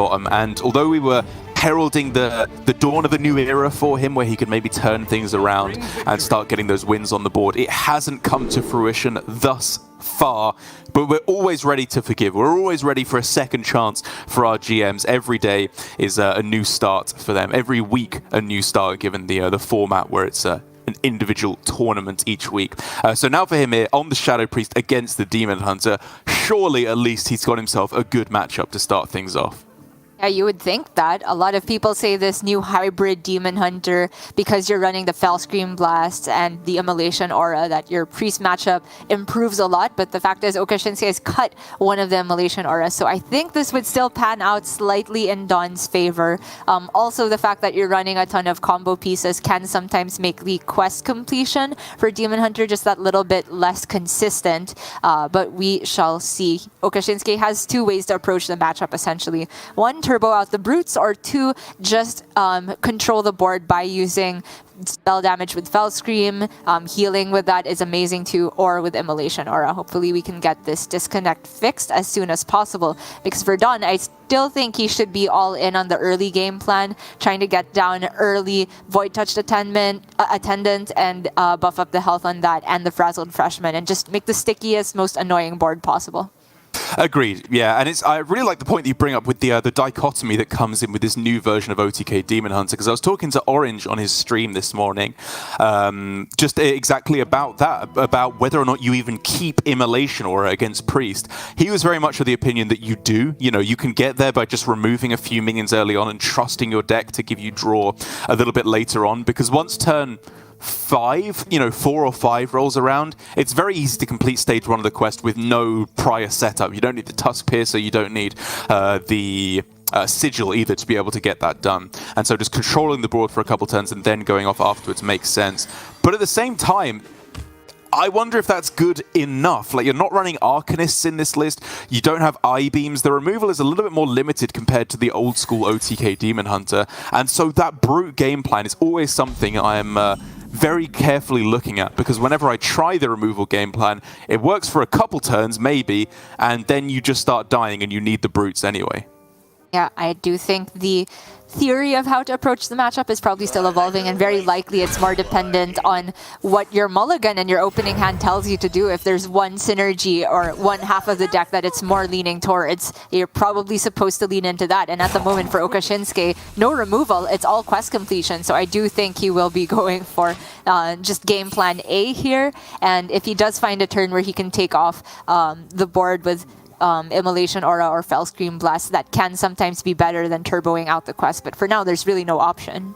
bottom. And although we were heralding the dawn of a new era for him, where he could maybe turn things around and start getting those wins on the board, it hasn't come to fruition thus far. But we're always ready to forgive. We're always ready for a second chance for our GMs. Every day is a new start for them. Every week a new start, given the format where it's an individual tournament each week. So now for him here on the Shadow Priest against the Demon Hunter, surely at least he's got himself a good matchup to start things off. Yeah, you would think that. A lot of people say this new hybrid Demon Hunter, because you're running the Fell Scream Blast and the Immolation Aura, that your Priest matchup improves a lot. But the fact is, okasinnsuke has cut one of the Immolation Auras. So I think this would still pan out slightly in DawN's favor. Also, the fact that you're running a ton of combo pieces can sometimes make the quest completion for Demon Hunter just that little bit less consistent. But we shall see. okasinnsuke has two ways to approach the matchup, essentially. One, turbo out the brutes, or two, just control the board by using spell damage with Fell Scream. Healing with that is amazing too, or with Immolation Aura. Hopefully we can get this disconnect fixed as soon as possible, because for DawN, I still think he should be all in on the early game plan, trying to get down early Void Touched Attendant and buff up the health on that and the Frazzled Freshman, and just make the stickiest, most annoying board possible. Agreed, yeah, and I really like the point that you bring up with the dichotomy that comes in with this new version of OTK Demon Hunter, because I was talking to Orange on his stream this morning, just exactly about that, about whether or not you even keep Immolation Aura against Priest. He was very much of the opinion that you do. You know, you can get there by just removing a few minions early on and trusting your deck to give you draw a little bit later on, because once turn 5, 4 or 5 rolls around, it's very easy to complete stage 1 of the quest with no prior setup. You don't need the Tusk Piercer, you don't need the Sigil either to be able to get that done. And so just controlling the board for a couple turns and then going off afterwards makes sense. But at the same time, I wonder if that's good enough. Like, you're not running Arcanists in this list. You don't have I-Beams. The removal is a little bit more limited compared to the old school OTK Demon Hunter. And so that brute game plan is always something I'm very carefully looking at, because whenever I try the removal game plan, it works for a couple turns, maybe, and then you just start dying and you need the brutes anyway. Yeah, I do think the theory of how to approach the matchup is probably still evolving, and very likely it's more dependent on what your mulligan and your opening hand tells you to do. If there's one synergy or one half of the deck that it's more leaning towards, you're probably supposed to lean into that. And at the moment for okasinnsuke, no removal, it's all quest completion. So I do think he will be going for just game plan A here. And if he does find a turn where he can take off the board with Immolation Aura or Fell Scream Blast, that can sometimes be better than turboing out the quest, but for now there's really no option.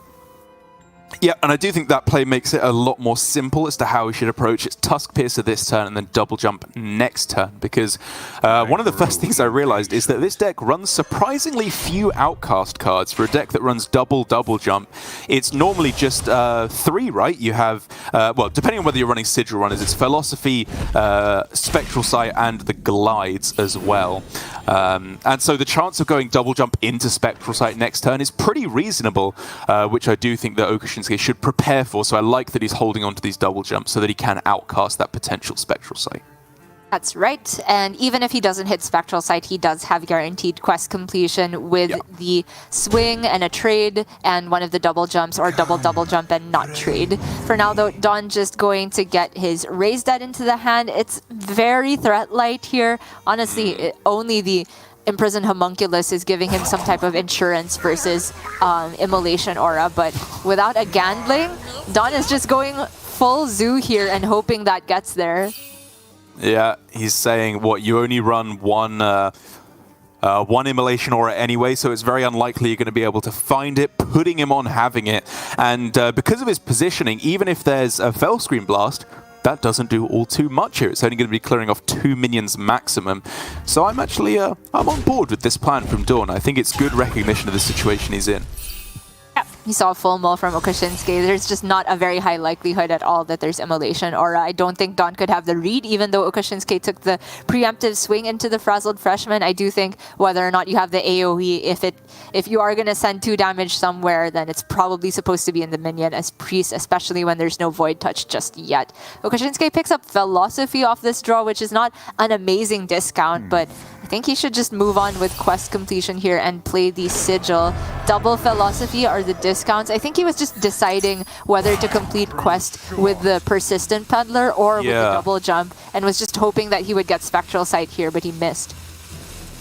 Yeah, and I do think that play makes it a lot more simple as to how we should approach it. Tusk Piercer this turn and then double jump next turn, because one of the first things I realized is that this deck runs surprisingly few outcast cards. For a deck that runs double jump, it's normally just 3, right? You have, well, depending on whether you're running Sigil runners, it's Philosophy, Spectral Sight, and the Glides as well. And so the chance of going double jump into Spectral Sight next turn is pretty reasonable, which I do think that okasinnsuke should prepare for. So I like that he's holding on to these double jumps so that he can outcast that potential Spectral Sight. That's right, and even if he doesn't hit Spectral Sight, he does have guaranteed quest completion with the swing and a trade and one of the double jumps, or double jump and not trade. For now though, DawN just going to get his Raise Dead into the hand. It's very threat light here. Honestly, only the Imprisoned Homunculus is giving him some type of insurance versus Immolation Aura, but without a Gambling, DawN is just going full zoo here and hoping that gets there. Yeah, he's saying, what, you only run one Immolation Aura anyway, so it's very unlikely you're going to be able to find it, putting him on having it. And because of his positioning, even if there's a Fell Scream Blast, that doesn't do all too much here. It's only going to be clearing off 2 minions maximum. So I'm actually, I'm on board with this plan from DawN. I think it's good recognition of the situation he's in. Yeah, he saw a full mull from Okashinsuke, there's just not a very high likelihood at all that there's Immolation Aura. I don't think DawN could have the read, even though Okashinsuke took the preemptive swing into the Frazzled Freshman. I do think whether or not you have the AoE, if you are going to send 2 damage somewhere, then it's probably supposed to be in the minion as Priest, especially when there's no Void Touch just yet. Okashinsuke picks up Philosophy off this draw, which is not an amazing discount, but I think he should just move on with quest completion here and play the Sigil. Double Philosophy are the discounts. I think he was just deciding whether to complete quest with the Persistent Peddler or with the double jump, and was just hoping that he would get Spectral Sight here, but he missed.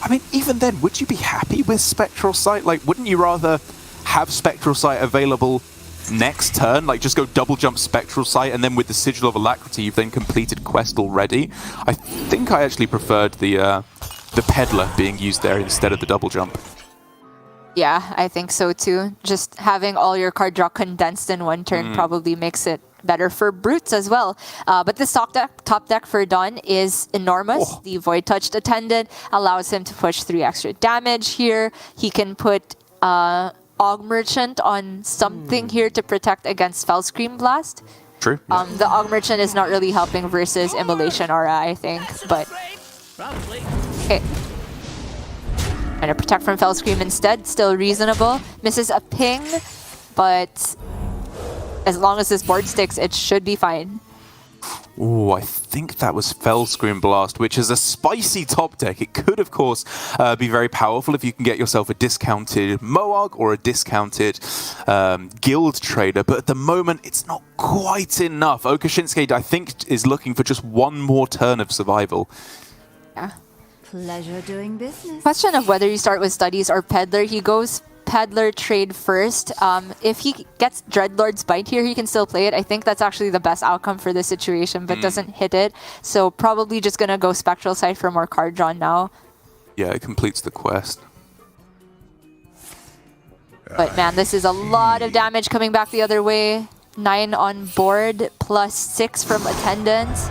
I mean, even then, would you be happy with Spectral Sight? Like, wouldn't you rather have Spectral Sight available next turn? Like, just go double jump Spectral Sight, and then with the Sigil of Alacrity, you've then completed quest already. I think I actually preferred the Peddler being used there instead of the double jump. Yeah, I think so too. Just having all your card draw condensed in one turn probably makes it better for Brutes as well. But this top deck for DawN is enormous. Oh. The Void Touched Attendant allows him to push 3 extra damage here. He can put Og Merchant on something here to protect against Fellscream Blast. True. The Og Merchant is not really helping versus Immolation Aura, I think, but... Okay. Trying to protect from Fellscream instead, still reasonable. Misses a ping, but as long as this board sticks, it should be fine. Ooh, I think that was Fellscream Blast, which is a spicy top deck. It could, of course, be very powerful if you can get yourself a discounted Moog or a discounted Guild Trader, but at the moment, it's not quite enough. Okashinsuke, I think, is looking for just one more turn of survival. Yeah. Pleasure doing business. Question of whether you start with Studies or Peddler. He goes Peddler trade first. If he gets Dreadlord's Bite here, he can still play it. I think that's actually the best outcome for this situation, but doesn't hit it. So probably just going to go Spectral Sight for more card draw now. Yeah, it completes the quest. But man, this is a lot of damage coming back the other way. 9 on board, plus 6 from Attendants.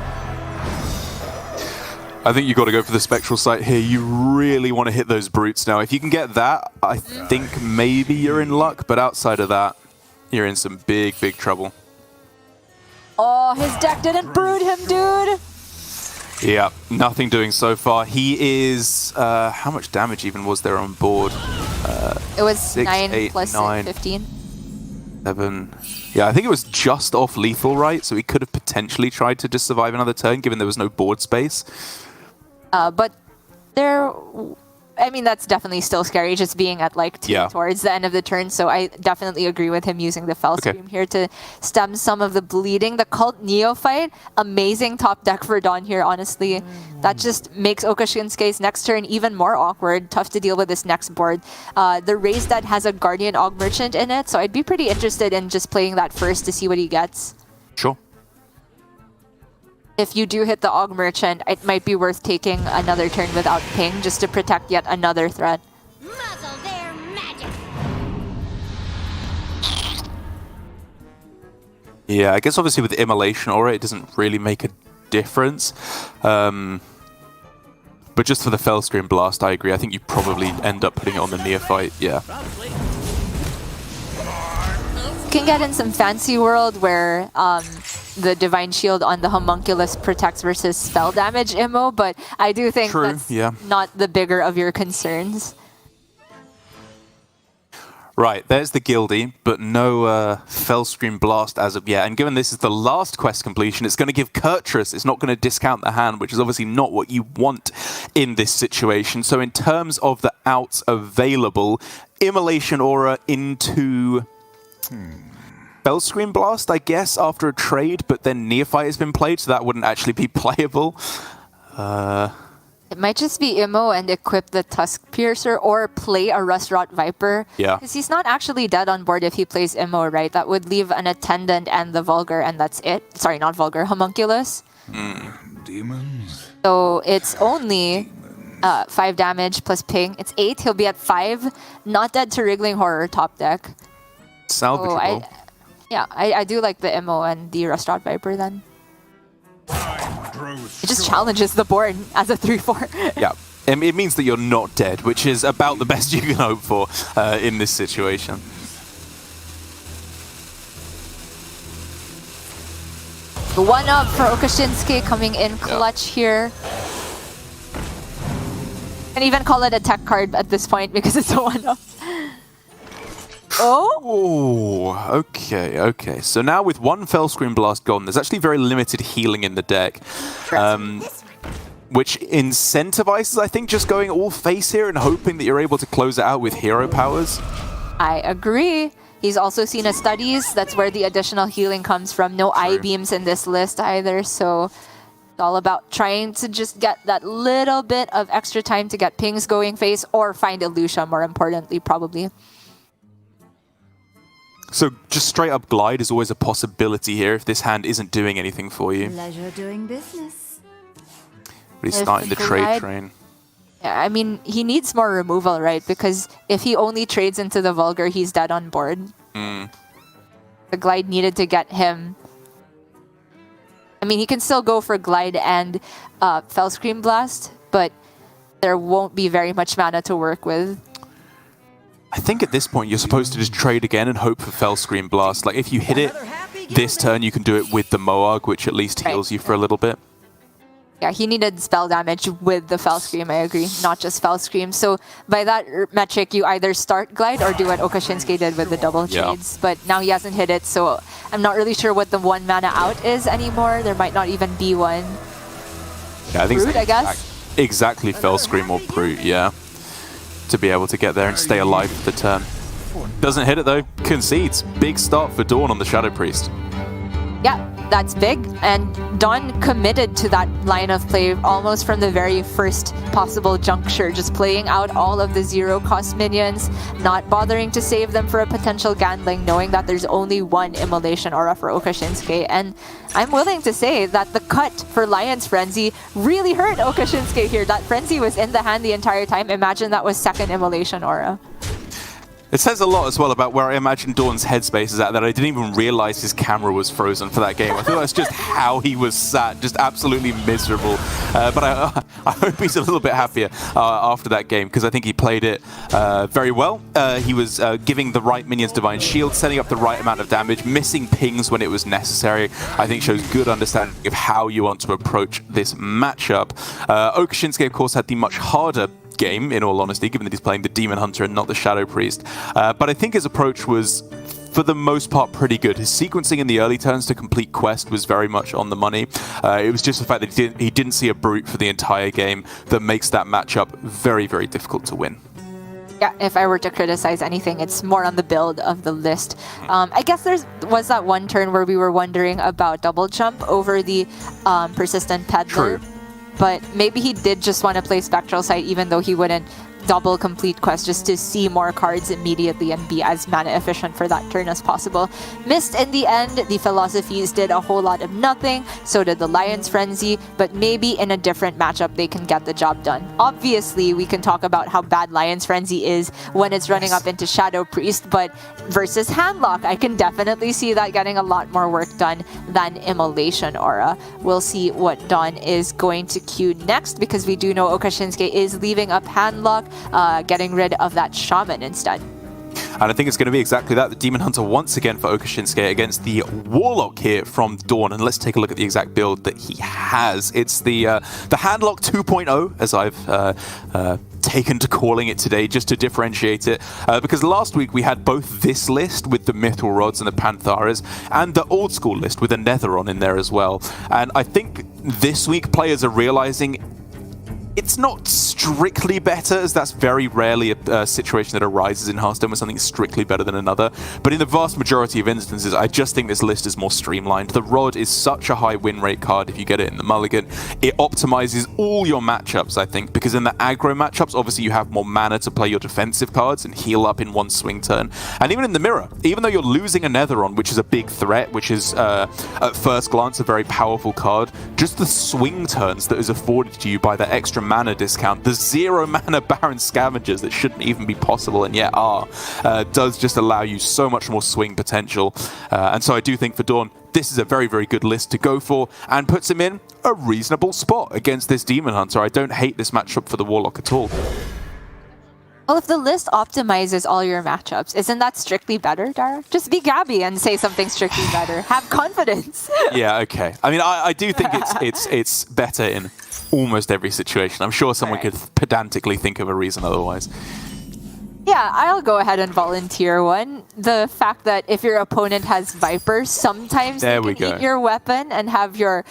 I think you got to go for the Spectral Sight here. You really want to hit those Brutes now. If you can get that, I think maybe you're in luck, but outside of that, you're in some big, big trouble. Oh, his deck didn't brood him, dude! Yeah, nothing doing so far. He is... how much damage even was there on board? It was 6, 9 8, plus 9, 15. 7... Yeah, I think it was just off lethal, right? So he could have potentially tried to just survive another turn, given there was no board space. But there... I mean, that's definitely still scary, just being at like 2 towards the end of the turn. So I definitely agree with him using the Fellscream here to stem some of the bleeding. The Cult Neophyte, amazing top deck for DawN here, honestly. That just makes Okashinsuke's next turn even more awkward. Tough to deal with this next board. The Raise Dead has a Guardian Og Merchant in it, so I'd be pretty interested in just playing that first to see what he gets. Sure. If you do hit the Og Merchant, it might be worth taking another turn without ping just to protect yet another threat. Muzzle their magic. Yeah, I guess obviously with Immolation Aura, it doesn't really make a difference. But just for the Fellscream Blast, I agree. I think you probably end up putting it on the Neophyte, yeah. You can get in some fancy world where the Divine Shield on the Homunculus protects versus spell damage immo, but I do think that's not the bigger of your concerns. Right, there's the Guildie, but no Fellscream Blast as of yet. And given this is the last quest completion, it's going to give Kurtrus. It's not going to discount the hand, which is obviously not what you want in this situation. So in terms of the outs available, Immolation Aura into... Fellscream Blast, I guess, after a trade, but then Neophyte has been played, so that wouldn't actually be playable. It might just be Immo and equip the Tusk Piercer or play a Rustrot Viper. Yeah. Because he's not actually dead on board if he plays Immo, right? That would leave an Attendant and the Vulgar, and that's it. Sorry, not Vulgar, Homunculus. Demons. So it's only 5 damage plus ping. It's 8. He'll be at 5. Not dead to Wriggling Horror top deck. Salvageable. I do like the Immo and the Rustrot Viper then. It just challenges the board as a 3-4. Yeah, it means that you're not dead, which is about the best you can hope for in this situation. The 1-up for okasinnsuke coming in clutch here. And even call it a tech card at this point because it's a 1-up. Oh, okay. So now with one Fell Scream Blast gone, there's actually very limited healing in the deck. Which incentivizes, I think, just going all face here and hoping that you're able to close it out with hero powers. I agree. He's also seen a studies. That's where the additional healing comes from. No eye beams in this list either, so it's all about trying to just get that little bit of extra time to get pings going face or find Illusia, more importantly, probably. So just straight up glide is always a possibility here if this hand isn't doing anything for you. Pleasure doing business. But he's starting the trade train. Yeah, I mean, he needs more removal, right? Because if he only trades into the Vulgar, he's dead on board. The glide needed to get him. I mean, he can still go for glide and Fell Scream Blast, but there won't be very much mana to work with. I think at this point you're supposed to just trade again and hope for Fell Scream Blast. Like, if you hit it this turn, you can do it with the Moarg, which at least heals you for a little bit. Yeah, he needed spell damage with the Fell Scream, I agree, not just Fell Scream. So by that metric, you either start glide or do what okasinnsuke did with the double trades. But now he hasn't hit it, so I'm not really sure what the 1 mana out is anymore. There might not even be one. Yeah, I think Brute, I guess? Exactly Fell Scream or Brute, yeah. To be able to get there and stay alive for the turn. Doesn't hit it though, concedes. Big start for DawN on the Shadow Priest. Yeah, that's big, and DawN committed to that line of play almost from the very first possible juncture, just playing out all of the 0-cost minions, not bothering to save them for a potential Gandling, knowing that there's only one Immolation Aura for okasinnsuke. And I'm willing to say that the cut for Lion's Frenzy really hurt okasinnsuke here. That Frenzy was in the hand the entire time. Imagine that was second Immolation Aura. It says a lot as well about where I imagine DawN's headspace is at, that I didn't even realize his camera was frozen for that game. I thought that's just how he was sat, just absolutely miserable. But I hope he's a little bit happier after that game, because I think he played it very well. He was giving the right minions Divine Shield, setting up the right amount of damage, missing pings when it was necessary. I think shows good understanding of how you want to approach this matchup. okasinnsuke, of course, had the much harder game, in all honesty, given that he's playing the Demon Hunter and not the Shadow Priest. But I think his approach was, for the most part, pretty good. His sequencing in the early turns to complete quest was very much on the money. It was just the fact that he didn't see a Brute for the entire game that makes that matchup very, very difficult to win. Yeah, if I were to criticize anything, it's more on the build of the list. I guess was that one turn where we were wondering about double jump over the Persistent Peddler. True. But maybe he did just want to play Spectral Sight, even though he wouldn't double complete quest, just to see more cards immediately and be as mana efficient for that turn as possible. Missed in the end. The Philosophies did a whole lot of nothing, so did the Lion's Frenzy, but maybe in a different matchup they can get the job done. Obviously, we can talk about how bad Lion's Frenzy is when it's running up into Shadow Priest, but versus Handlock, I can definitely see that getting a lot more work done than Immolation Aura. We'll see what DawN is going to queue next, because we do know okasinnsuke is leaving up Handlock, getting rid of that Shaman instead. And I think it's going to be exactly that. The Demon Hunter once again for okasinnsuke against the Warlock here from DawN. And let's take a look at the exact build that he has. It's the Handlock 2.0, as I've taken to calling it today, just to differentiate it. Because last week we had both this list with the Mithril Rods and the Pantharas, and the old school list with a Netheron in there as well. And I think this week players are realizing it's not strictly better, as that's very rarely a situation that arises in Hearthstone where something is strictly better than another. But in the vast majority of instances, I just think this list is more streamlined. The Rod is such a high win rate card if you get it in the mulligan. It optimizes all your matchups, I think, because in the aggro matchups, obviously you have more mana to play your defensive cards and heal up in one swing turn. And even in the mirror, even though you're losing a Netheron, which is a big threat, which is at first glance a very powerful card, just the swing turns that is afforded to you by that extra mana discount, the 0 mana Baron Scavengers that shouldn't even be possible and yet are, does just allow you so much more swing potential. And so I do think for DawN, this is a very, very good list to go for, and puts him in a reasonable spot against this Demon Hunter. I don't hate this matchup for the Warlock at all. Well, if the list optimizes all your matchups, isn't that strictly better, Dara? Just be Gabby and say something strictly better. Have confidence. Yeah, okay. I mean, I do think it's better in almost every situation. I'm sure someone could pedantically think of a reason otherwise. Yeah, I'll go ahead and volunteer one. The fact that if your opponent has Viper, sometimes There they we can go. eat your weapon and have your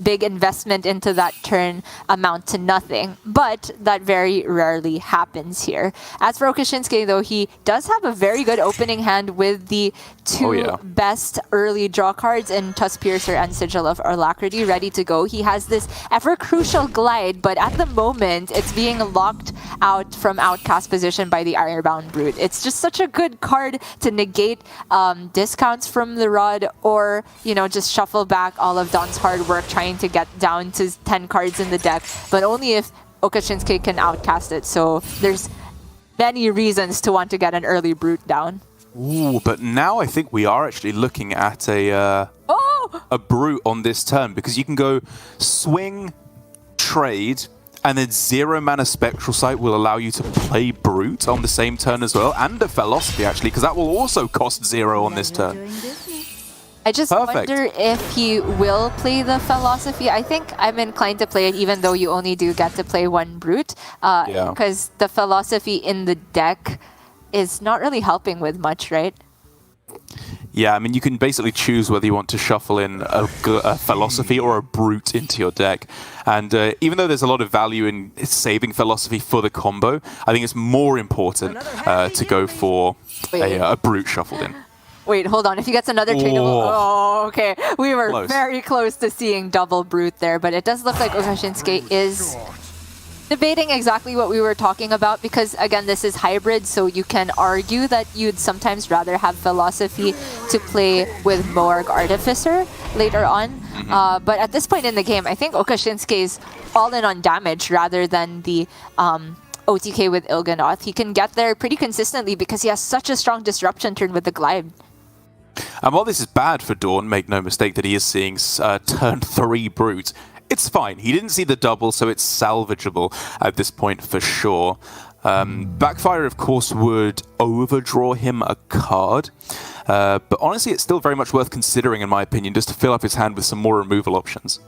big investment into that turn amount to nothing. But that very rarely happens here. As for Okashinsuke, though, he does have a very good opening hand with the two best early draw cards in Tusk Piercer and Sigil of Alacrity ready to go. He has this ever-crucial glide, but at the moment, it's being locked out from outcast position by the Ironbound Brute. It's just such a good card to negate discounts from the Rod, or, you know, just shuffle back all of DawN's hard work trying to get down to 10 cards in the deck, but only if Okashinsuke can outcast it. So there's many reasons to want to get an early Brute down. Ooh, but now I think we are actually looking at a Brute on this turn, because you can go swing, trade, and then 0 mana Spectral Sight will allow you to play Brute on the same turn as well, and a Philosophy actually, because that will also cost 0 on this turn. I just wonder if he will play the Philosophy. I think I'm inclined to play it even though you only do get to play one Brute, because the Philosophy in the deck is not really helping with much, right? Yeah, I mean, you can basically choose whether you want to shuffle in a Philosophy or a Brute into your deck. And even though there's a lot of value in saving Philosophy for the combo, I think it's more important to go for a Brute shuffled in. Wait, hold on. If he gets another tradable... Oh, okay. We were very close to seeing double Brute there, but it does look like Okashinsuke is debating exactly what we were talking about, because again, this is hybrid, so you can argue that you'd sometimes rather have Philosophy to play with Morg Artificer later on. But at this point in the game, I think Okashinsuke is all in on damage rather than the OTK with Il'gynoth. He can get there pretty consistently because he has such a strong disruption turn with the Glide. And while this is bad for DawN, make no mistake that he is seeing turn 3 Brute. It's fine. He didn't see the double, so it's salvageable at this point for sure. Backfire, of course, would overdraw him a card. But honestly, it's still very much worth considering, in my opinion, just to fill up his hand with some more removal options.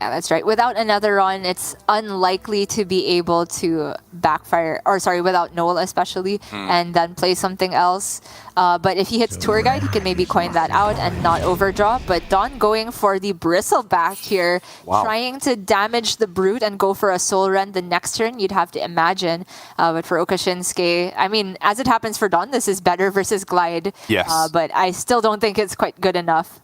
Yeah, that's right. Without another run, it's unlikely to be able to backfire, or sorry, without Noel especially, and then play something else. But if he hits Tour Guide, he can maybe coin that out and not overdraw. But DawN going for the Bristleback here, trying to damage the Brute and go for a Soul Rend the next turn, you'd have to imagine. But for Okashinsuke, I mean, as it happens for DawN, this is better versus Glide. Yes. But I still don't think it's quite good enough.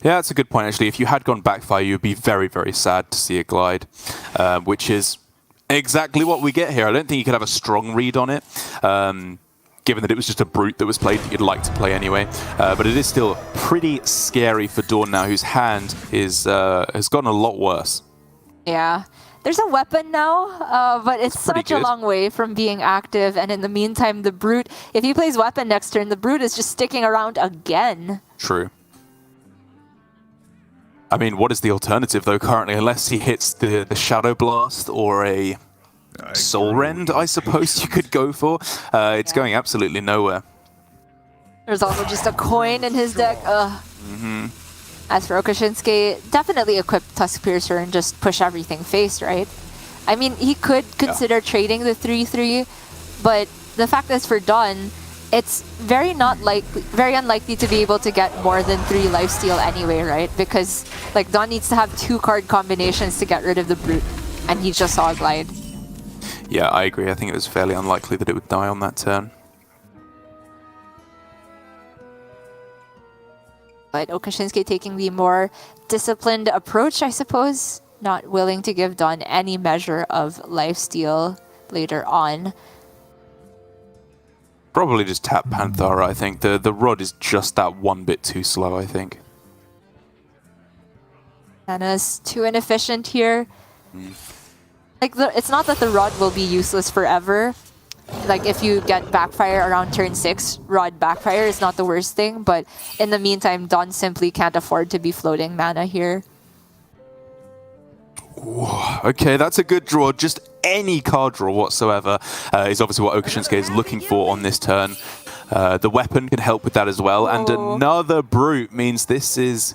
Yeah, that's a good point, actually. If you had gone Backfire, you'd be very, very sad to see a Glide, which is exactly what we get here. I don't think you could have a strong read on it, given that it was just a Brute that was played that you'd like to play anyway. But it is still pretty scary for DawN now, whose hand is has gotten a lot worse. Yeah. There's a weapon now, but it's such a long way from being active. And in the meantime, the Brute, if he plays weapon next turn, the Brute is just sticking around again. True. I mean, what is the alternative, though, currently? Unless he hits the Shadow Blast or a Soul Rend, I suppose you could go for. It's going absolutely nowhere. There's also just a coin in his deck. As for Okashinsuke, definitely equip Tusk Piercer and just push everything face, right? I mean, he could consider trading the 3-3, but the fact is for DawN, it's very unlikely to be able to get more than 3 lifesteal anyway, right? Because like DawN needs to have 2 card combinations to get rid of the Brute, and he just saw a Glide. Yeah, I agree. I think it was fairly unlikely that it would die on that turn. But Okashinsuke taking the more disciplined approach, I suppose, not willing to give DawN any measure of lifesteal later on. Probably just tap Panthara, I think. The Rod is just that one bit too slow, I think. Anna's too inefficient here. Like, it's not that the Rod will be useless forever. Like, if you get Backfire around turn 6, Rod Backfire is not the worst thing, but in the meantime, DawN simply can't afford to be floating mana here. Okay, that's a good draw. Just any card draw whatsoever is obviously what Okashinsuke is looking for on this turn. The weapon can help with that as well. And another Brute means this is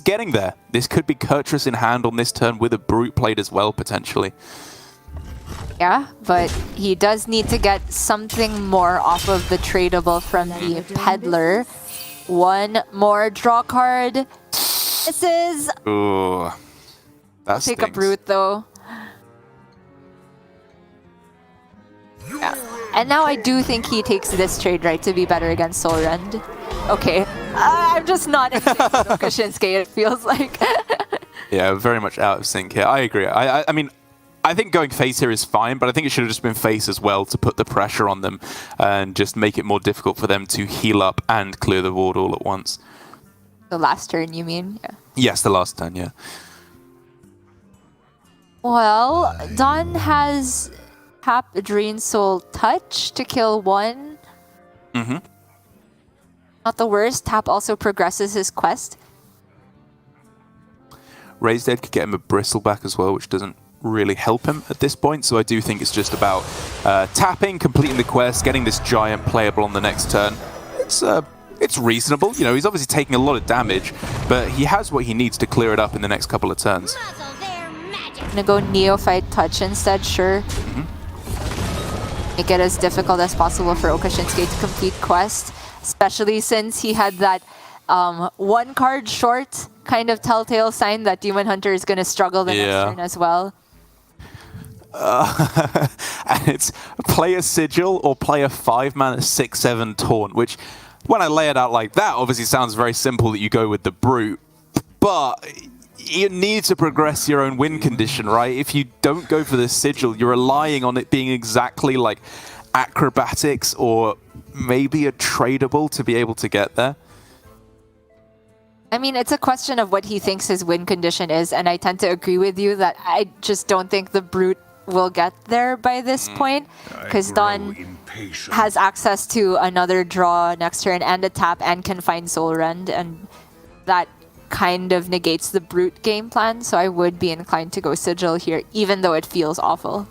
getting there. This could be Kurtrus in hand on this turn with a Brute played as well, potentially. Yeah, but he does need to get something more off of the tradable from the Peddler. One more draw card. This is... Ooh. That Take stings. a Brute, though. Yeah. And now I do think he takes this trade right to be better against Soul Rend. Okay. I'm just not in sync with Okashinsuke, it feels like. Yeah, very much out of sync here. I agree. I mean, I think going face here is fine, but I think it should have just been face as well to put the pressure on them and just make it more difficult for them to heal up and clear the ward all at once. The last turn, you mean? Yeah. Yes, the last turn, yeah. Well, DawN has tap Drain Soul Touch to kill one. Mm-hmm. Not the worst. Tap also progresses his quest. Raised Dead could get him a Bristleback as well, which doesn't really help him at this point. So I do think it's just about tapping, completing the quest, getting this giant playable on the next turn. It's reasonable. You know, he's obviously taking a lot of damage, but he has what he needs to clear it up in the next couple of turns. I'm gonna go Neophyte Touch instead, sure. Make it as difficult as possible for Okashinsuke to complete quest, especially since he had that one card short kind of telltale sign that Demon Hunter is gonna struggle the next turn as well. And it's play a Sigil or play a 5-mana 6/7 Taunt, which, when I lay it out like that, obviously sounds very simple that you go with the Brute, but you need to progress your own win condition, right? If you don't go for the Sigil, you're relying on it being exactly like Acrobatics or maybe a tradable to be able to get there. I mean, it's a question of what he thinks his win condition is, and I tend to agree with you that I just don't think the Brute will get there by this point, because DawN has access to another draw next turn and a tap and can find Soul Rend, and that kind of negates the Brute game plan, so I would be inclined to go Sigil here, even though it feels awful.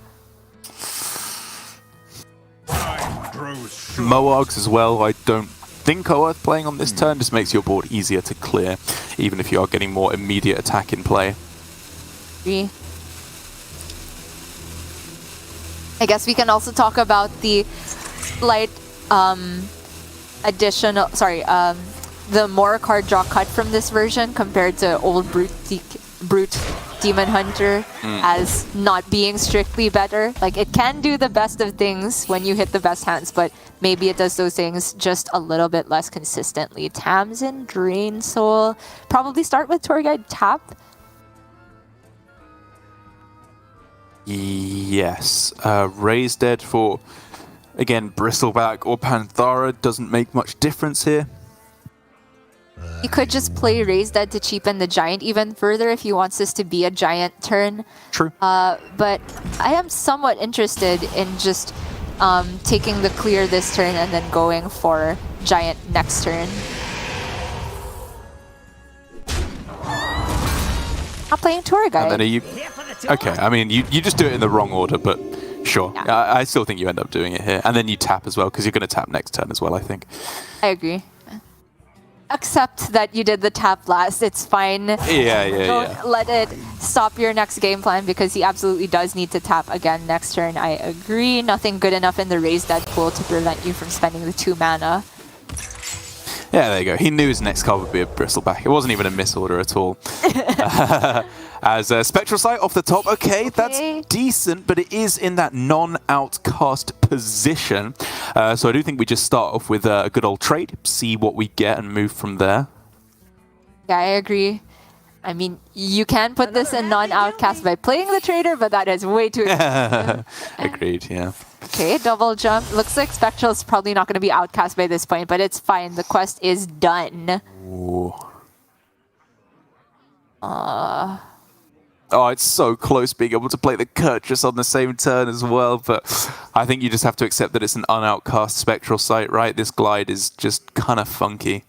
Moargs as well, I don't think are worth playing on this turn. Just makes your board easier to clear, even if you are getting more immediate attack in play. I guess we can also talk about the slight additional, the more card draw cut from this version compared to old Brute Demon Hunter as not being strictly better. Like, it can do the best of things when you hit the best hands, but maybe it does those things just a little bit less consistently. Tamsin, Drain Soul, probably start with Tour Guide Tap. Yes. Raised Dead for, again, Bristleback or Panthara doesn't make much difference here. You could just play Raised Dead to cheapen the Giant even further if he wants this to be a Giant turn. True. But I am somewhat interested in just taking the clear this turn and then going for Giant next turn. I'm playing Tour Guide. And then are you... Okay, I mean, you just do it in the wrong order, but sure. Yeah. I still think you end up doing it here. And then you tap as well, because you're going to tap next turn as well, I think. I agree. Accept that you did the tap last. It's fine. Don't let it stop your next game plan, because he absolutely does need to tap again next turn. I agree. Nothing good enough in the Raised Dead pool to prevent you from spending the 2 mana. Yeah, there you go. He knew his next card would be a Bristleback. It wasn't even a misorder at all. As a Spectral Sight off the top, okay, that's decent, but it is in that non-outcast position. So I do think we just start off with a good old trade, see what we get, and move from there. Yeah, I agree. I mean, you can put this in non-outcast by playing the trader, but that is way too expensive. Agreed, yeah. Okay, double jump. Looks like Spectral is probably not going to be outcast by this point, but it's fine. The quest is done. Ooh. Oh, it's so close being able to play the Kurtrus on the same turn as well, but I think you just have to accept that it's an unoutcast Spectral Sight, right? This glide is just kind of funky.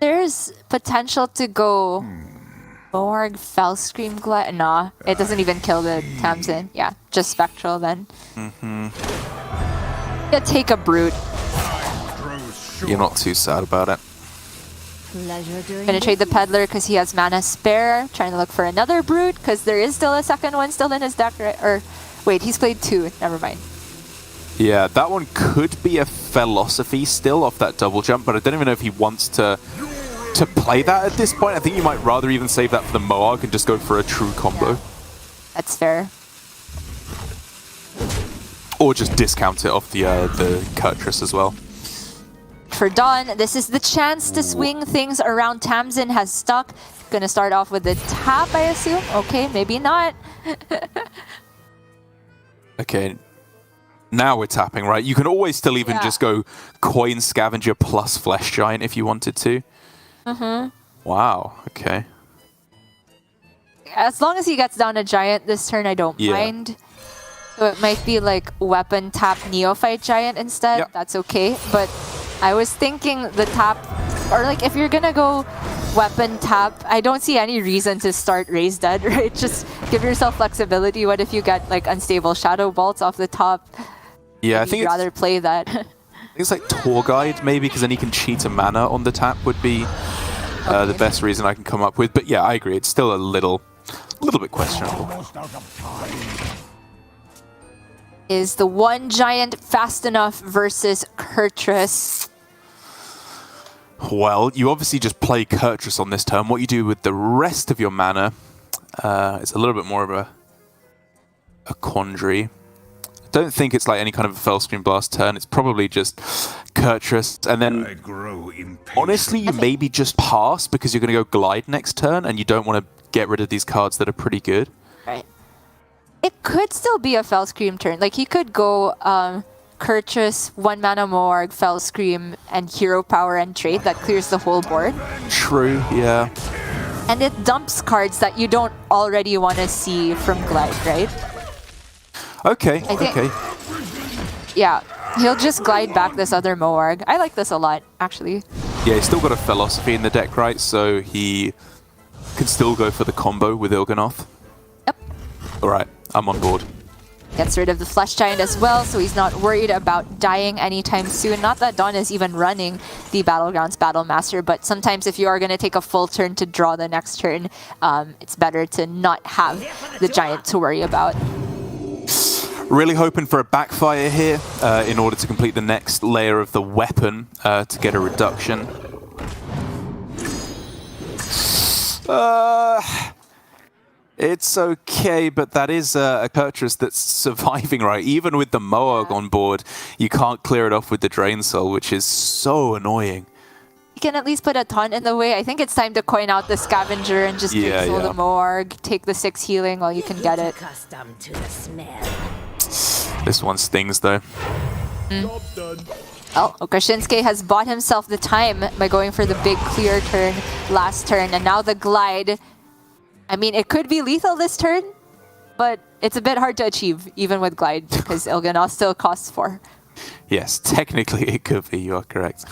There's potential to go Morg, Fell Scream, Glide. Nah, it doesn't even kill the Tamsin. Yeah, just Spectral then. Yeah, take a Brute. You're not too sad about it. Pleasure doing Gonna trade the business. Peddler because he has mana spare. Trying to look for another Brute because there is still a second one still in his deck, right? Or wait, he's played 2. Never mind. Yeah, that one could be a philosophy still off that double jump, but I don't even know if he wants to play that at this point. I think you might rather even save that for the Moarg and just go for a true combo. Yeah. That's fair. Or just discount it off the Kurtrus as well. For DawN, this is the chance to swing things around. Tamsin has stuck. Gonna start off with the tap, I assume. Okay, maybe not. Okay, now we're tapping, right? You can always still even just go Coin Scavenger plus Flesh Giant if you wanted to. Wow, okay. As long as he gets down a Giant this turn, I don't mind. So it might be like Weapon Tap Neophyte Giant instead. Yep. That's okay. But I was thinking the tap, or like if you're gonna go Weapon Tap, I don't see any reason to start Raise Dead, right? Just give yourself flexibility. What if you get like Unstable Shadow Bolts off the top? Yeah, I Maybe think you'd rather play that. I think it's like Tour Guide maybe, because then he can cheat a mana on the tap would be the best reason I can come up with. But yeah, I agree. It's still a little bit questionable. Is the one Giant fast enough versus Kurtrus? Well, you obviously just play Kurtrus on this turn. What you do with the rest of your mana is a little bit more of a quandary. I don't think it's like any kind of a Fell Scream Blast turn. It's probably just Kurtrus. And then, honestly, you maybe just pass because you're going to go Glide next turn and you don't want to get rid of these cards that are pretty good. Right. It could still be a Fell Scream turn. Like, he could go Kurtrus, 1 mana Moarg, Fell Scream, and Hero Power and trade. That clears the whole board. True, yeah. And it dumps cards that you don't already want to see from Glide, right? Okay, I think, okay. Yeah, he'll just glide back this other Moarg. I like this a lot, actually. Yeah, he's still got a Philosophy in the deck, right? So he can still go for the combo with Il'gynoth. Yep. Alright, I'm on board. Gets rid of the Flesh Giant as well, so he's not worried about dying anytime soon. Not that DawN is even running the Battlegrounds Battlemaster, but sometimes if you are going to take a full turn to draw the next turn, it's better to not have the Giant to worry about. Really hoping for a backfire here in order to complete the next layer of the weapon to get a reduction. It's okay, but that is a Kurtrus that's surviving, right? Even with the Moarg on board, you can't clear it off with the Drain Soul, which is so annoying. You can at least put a taunt in the way. I think it's time to coin out the Scavenger and just Drain Soul the Moarg, take the 6 healing while you can get it. Accustomed to the smell. This one stings, though. Well, Okashinsuke has bought himself the time by going for the big clear turn last turn, and now the Glide. I mean, it could be lethal this turn, but it's a bit hard to achieve, even with Glide, because Il'gynoth still costs 4. Yes, technically it could be, you are correct.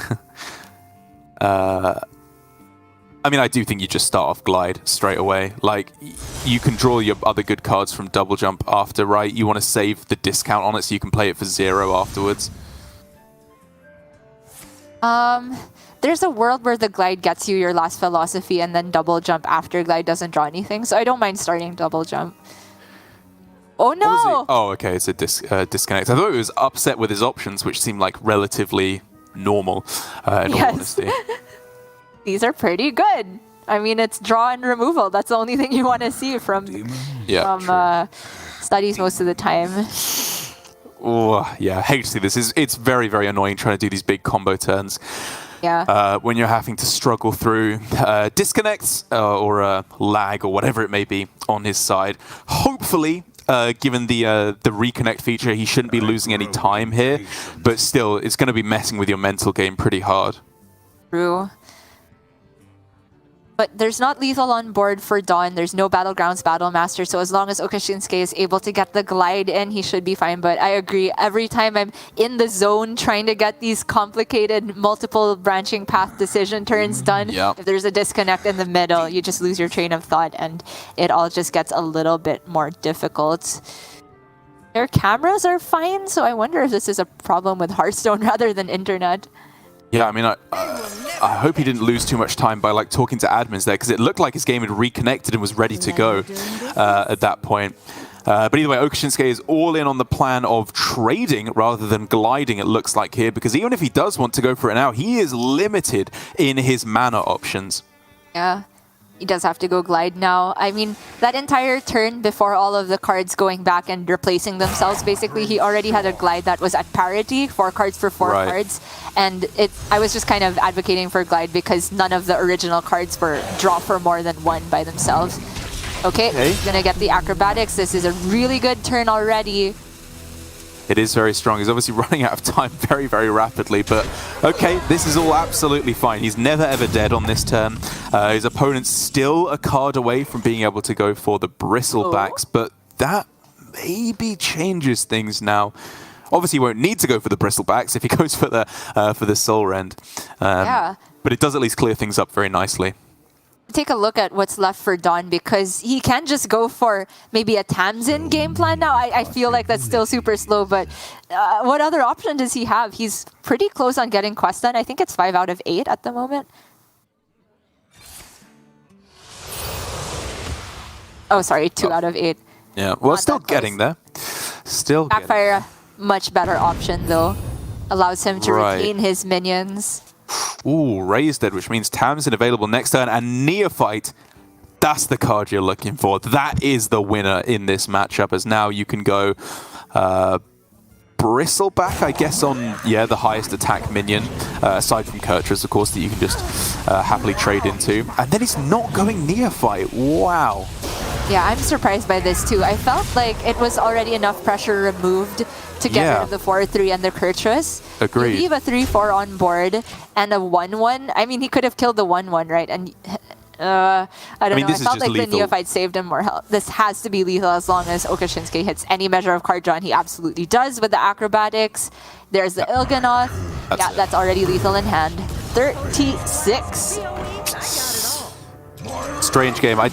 I mean, I do think you just start off Glide straight away. Like, you can draw your other good cards from Double Jump after, right? You want to save the discount on it so you can play it for 0 afterwards. There's a world where the Glide gets you your last Philosophy and then Double Jump after Glide doesn't draw anything, so I don't mind starting Double Jump. Oh no! Oh, okay, it's a disconnect. I thought it was upset with his options, which seemed like relatively normal, in all honesty. These are pretty good. I mean, it's draw and removal. That's the only thing you want to see from studies most of the time. Oh, yeah, I hate to see this. It's very, very annoying trying to do these big combo turns. Yeah. When you're having to struggle through disconnects or lag or whatever it may be on his side. Hopefully, given the reconnect feature, he shouldn't be losing any time here. But still, it's going to be messing with your mental game pretty hard. True. But there's not lethal on board for DawN. There's no Battlegrounds Battlemaster. So as long as okasinnsuke is able to get the glide in, he should be fine. But I agree. Every time I'm in the zone trying to get these complicated multiple branching path decision turns done, if there's a disconnect in the middle, you just lose your train of thought and it all just gets a little bit more difficult. Their cameras are fine, so I wonder if this is a problem with Hearthstone rather than internet. Yeah, I mean, I hope he didn't lose too much time by like talking to admins there, because it looked like his game had reconnected and was ready to go at that point. But either way, okasinnsuke is all in on the plan of trading rather than gliding, it looks like here, because even if he does want to go for it now, he is limited in his mana options. Yeah. He does have to go glide now. I mean, that entire turn before all of the cards going back and replacing themselves, basically, he already had a glide that was at parity, 4 cards for 4 cards. And I was just kind of advocating for glide because none of the original cards were draw for more than 1 by themselves. Okay, he's gonna get the acrobatics. This is a really good turn already. It is very strong. He's obviously running out of time very, very rapidly, but okay, this is all absolutely fine. He's never ever dead on this turn. His opponent's still a card away from being able to go for the bristlebacks, but that maybe changes things now. Obviously, he won't need to go for the bristlebacks if he goes for the soul rend. But it does at least clear things up very nicely. Take a look at what's left for DawN because he can just go for maybe a Tamsin game plan now. I feel like that's still super slow, but what other option does he have? He's pretty close on getting quest done. I think it's 5 out of 8 at the moment. Oh, sorry, 2 out of 8. Yeah, well, still getting there. Still Backfire, much better option though. Allows him to retain his minions. Ooh, raised it, which means Tamsin available next turn, and Neophyte, that's the card you're looking for. That is the winner in this matchup, as now you can go Bristleback, I guess, on, the highest attack minion, aside from Kurtrus, of course, that you can just happily trade into. And then he's not going Neophyte. Wow. Yeah, I'm surprised by this too. I felt like it was already enough pressure removed to get rid of the 4-3 and the Kurtrus. Agreed. You leave a 3-4 on board and a 1-1. I mean, he could have killed the 1-1, right? And I don't know. I felt like the Neophyte saved him more health. This has to be lethal as long as okasinnsuke hits any measure of card draw, and he absolutely does with the acrobatics. There's the Il'gynoth. That's already lethal in hand. 36. Strange game. I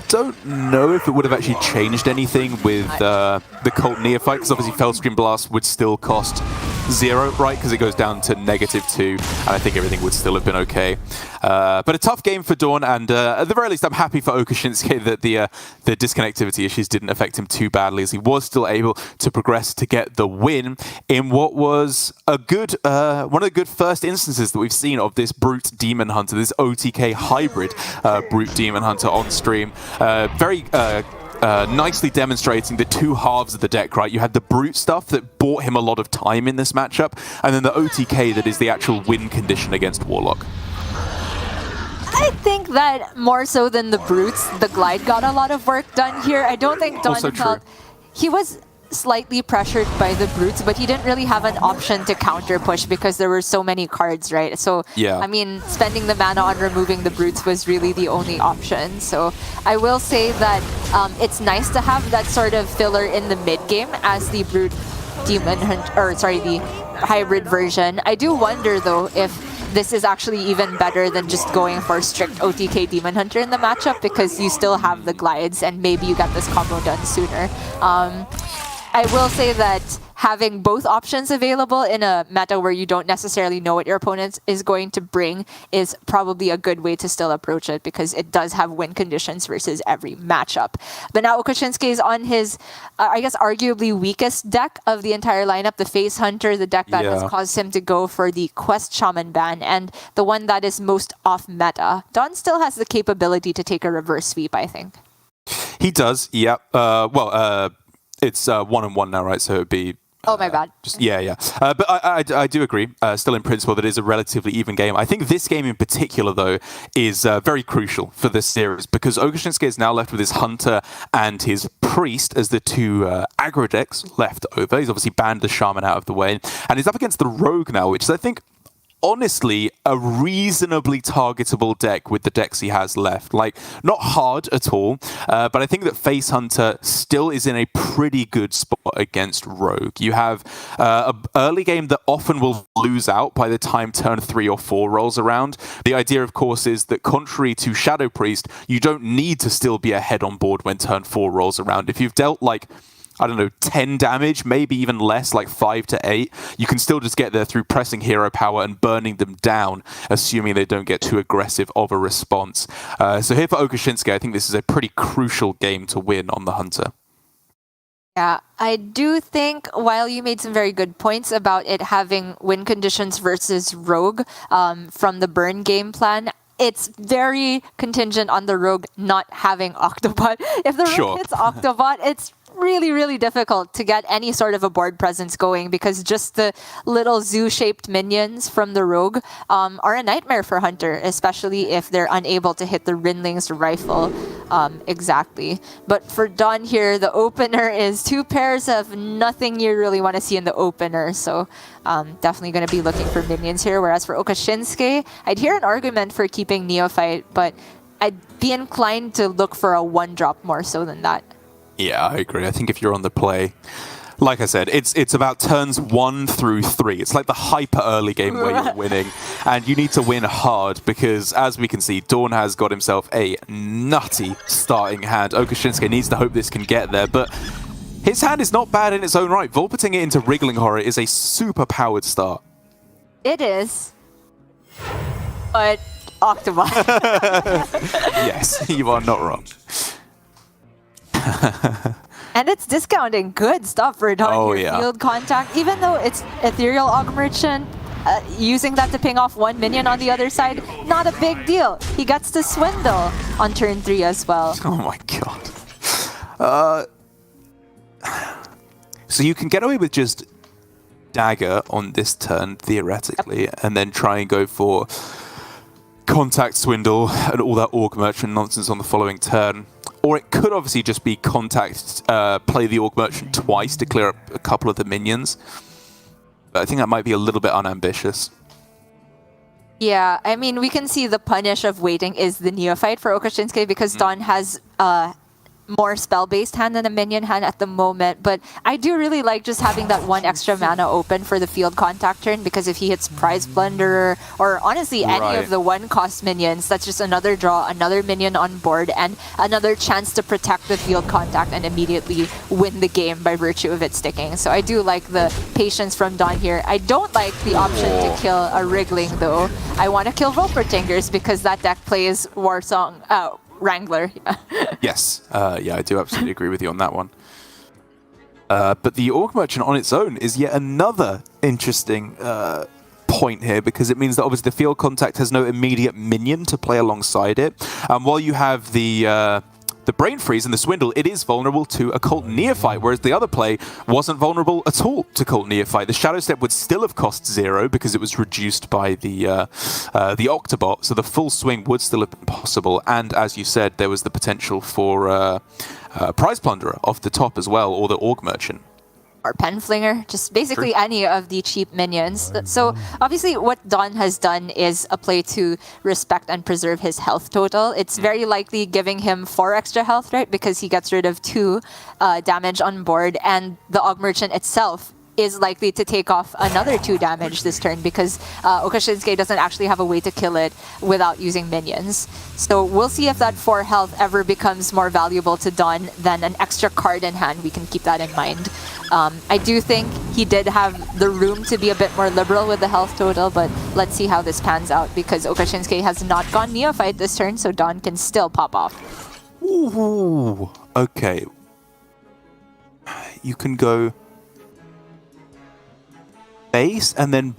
don't know if it would have actually changed anything with the Cult Neophyte, because obviously Fellscream Blast would still cost 0, right? Because it goes down to -2, and I think everything would still have been okay. But a tough game for DawN, and at the very least, I'm happy for okasinnsuke that the disconnectivity issues didn't affect him too badly, as he was still able to progress to get the win in what was a good one of the good first instances that we've seen of this Brute Demon Hunter, this OTK hybrid Brute Demon Hunter on stream. Very nicely demonstrating the 2 halves of the deck, right? You had the brute stuff that bought him a lot of time in this matchup, and then the OTK that is the actual win condition against Warlock. I think that more so than the brutes, the glide got a lot of work done here. I don't think DawN felt... He was slightly pressured by the brutes, but he didn't really have an option to counter push because there were so many cards, right? So, I mean, spending the mana on removing the brutes was really the only option. So I will say that it's nice to have that sort of filler in the mid game as the brute demon hunt, or sorry, the hybrid version. I do wonder though if this is actually even better than just going for strict OTK Demon Hunter in the matchup, because you still have the glides and maybe you get this combo done sooner. I will say that having both options available in a meta where you don't necessarily know what your opponent is going to bring is probably a good way to still approach it, because it does have win conditions versus every matchup. But now okasinnsuke is on his, I guess, arguably weakest deck of the entire lineup, the Face Hunter, the deck that has caused him to go for the Quest Shaman ban, and the one that is most off meta. DawN still has the capability to take a reverse sweep, I think. He does, yeah. It's 1-1 now, right? So it would be... Oh, my bad. But I do agree, still in principle, that it is a relatively even game. I think this game in particular, though, is very crucial for this series, because okasinnsuke is now left with his Hunter and his Priest as the 2 aggro decks left over. He's obviously banned the Shaman out of the way, and he's up against the Rogue now, which is, I think, honestly a reasonably targetable deck with the decks he has left. Like, not hard at all, but I think that Face Hunter still is in a pretty good spot against Rogue. You have an early game that often will lose out by the time turn 3 or 4 rolls around. The idea, of course, is that contrary to Shadow Priest, you don't need to still be ahead on board when turn 4 rolls around. If you've dealt, like, I don't know, 10 damage, maybe even less, like 5 to 8, you can still just get there through pressing hero power and burning them down, assuming they don't get too aggressive of a response. So here for okasinnsuke, I think this is a pretty crucial game to win on the Hunter. Yeah, I do think while you made some very good points about it having win conditions versus Rogue from the burn game plan, it's very contingent on the Rogue not having Octobot. If the Rogue hits Octobot, it's really, really difficult to get any sort of a board presence going because just the little zoo-shaped minions from the Rogue are a nightmare for Hunter, especially if they're unable to hit the Rinling's rifle exactly. But for DawN here, the opener is 2 pairs of nothing you really want to see in the opener, so definitely going to be looking for minions here. Whereas for okasinnsuke, I'd hear an argument for keeping Neophyte, but I'd be inclined to look for a 1-drop more so than that. Yeah, I agree. I think if you're on the play, like I said, it's about turns 1 through 3. It's like the hyper early game where you're winning, and you need to win hard because, as we can see, DawN has got himself a nutty starting hand. okasinnsuke needs to hope this can get there, but his hand is not bad in its own right. Volpeting it into Wriggling Horror is a super powered start. It is, but Octobot. Yes, you are not wrong. And it's discounting good stuff for DawN here. Field contact, even though it's Ethereal Aug Merchant, using that to ping off 1 minion on the other side, not a big deal. He gets to swindle on turn 3 as well. Oh my god. So you can get away with just Dagger on this turn, theoretically, and then try and go for Contact Swindle and all that Aug Merchant nonsense on the following turn. Or it could obviously just be Contact, play the Aug Merchant twice to clear up a couple of the minions. But I think that might be a little bit unambitious. Yeah, I mean, we can see the punish of waiting is the Neophyte for okasinnsuke because DawN has more spell-based hand than a minion hand at the moment, but I do really like just having that 1 extra mana open for the field contact turn, because if he hits Prize Plunderer, or honestly any of the 1-cost minions, that's just another draw, another minion on board, and another chance to protect the field contact and immediately win the game by virtue of it sticking. So I do like the patience from DawN here. I don't like the option to kill a Wriggling though. I want to kill Volpertingers because that deck plays Warsong, Wrangler. Yes, yeah, I do absolutely agree with you on that one. But the Aug Merchant on its own is yet another interesting point here, because it means that obviously the field contact has no immediate minion to play alongside it. While you have the Brain Freeze and the Swindle, it is vulnerable to Occult Neophyte, whereas the other play wasn't vulnerable at all to Occult Neophyte. The Shadow Step would still have cost 0 because it was reduced by the Octobot, so the full swing would still have been possible. And as you said, there was the potential for Prize Plunderer off the top as well, or the Aug Merchant. Or Penflinger, just basically any of the cheap minions. So obviously what DawN has done is a play to respect and preserve his health total. It's very likely giving him 4 extra health, right? Because he gets rid of 2 damage on board, and the Aug Merchant itself is likely to take off another 2 damage this turn because okasinnsuke doesn't actually have a way to kill it without using minions. So we'll see if that 4 health ever becomes more valuable to DawN than an extra card in hand. We can keep that in mind. I do think he did have the room to be a bit more liberal with the health total, but let's see how this pans out because okasinnsuke has not gone Neophyte this turn, so DawN can still pop off. Ooh, okay. You can go base and then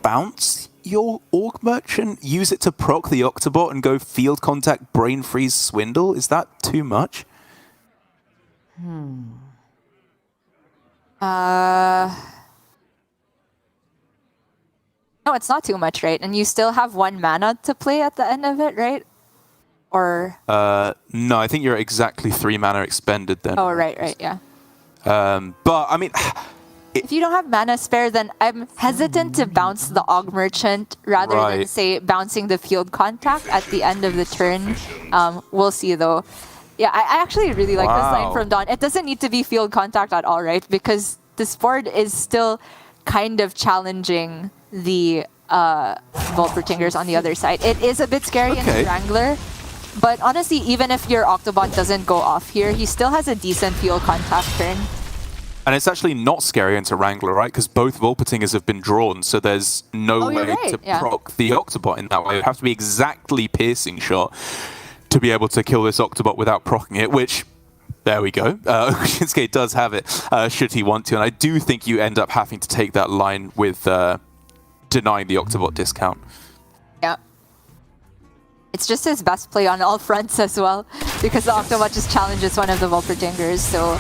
bounce your Aug Merchant, use it to proc the Octobot and go field contact, Brain Freeze, Swindle. Is that too much? No, it's not too much, right? And you still have 1 mana to play at the end of it, right? Or no, I think you're exactly 3 mana expended then. oh, right, yeah. But I mean, if you don't have mana spare, then I'm hesitant to bounce the Og Merchant rather than, say, bouncing the field contact at the end of the turn. We'll see, though. Yeah, I actually really like this line from DawN. It doesn't need to be field contact at all, right? Because this board is still kind of challenging the Volpertingers on the other side. It is a bit scary in the Wrangler, but honestly, even if your Octobot doesn't go off here, he still has a decent field contact turn. And it's actually not scary into Wrangler, right? Because both Volpertingers have been drawn, so there's no way to proc the Octobot in that way. It would have to be exactly piercing shot to be able to kill this Octobot without proccing it, which, there we go. Okasinnsuke does have it, should he want to. And I do think you end up having to take that line with denying the Octobot discount. Yeah. It's just his best play on all fronts as well, because the Octobot just challenges one of the Volpertingers, so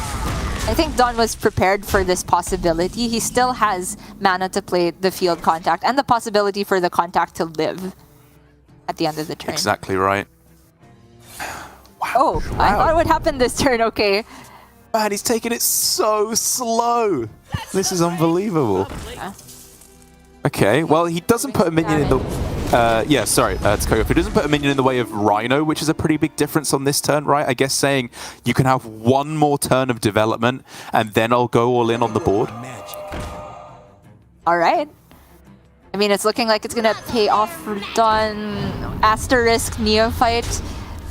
I think DawN was prepared for this possibility. He still has mana to play the field contact and the possibility for the contact to live at the end of the turn. Exactly right. Wow. Oh, I thought it would happen this turn, okay. Man, he's taking it so slow. This is unbelievable. Yeah. Okay, well, he doesn't put a minion in the... He doesn't put a minion in the way of Rhino, which is a pretty big difference on this turn, right? I guess saying you can have one more turn of development and then I'll go all in on the board. All right. I mean, it's looking like it's going to pay off for DawN. Asterisk Neophyte,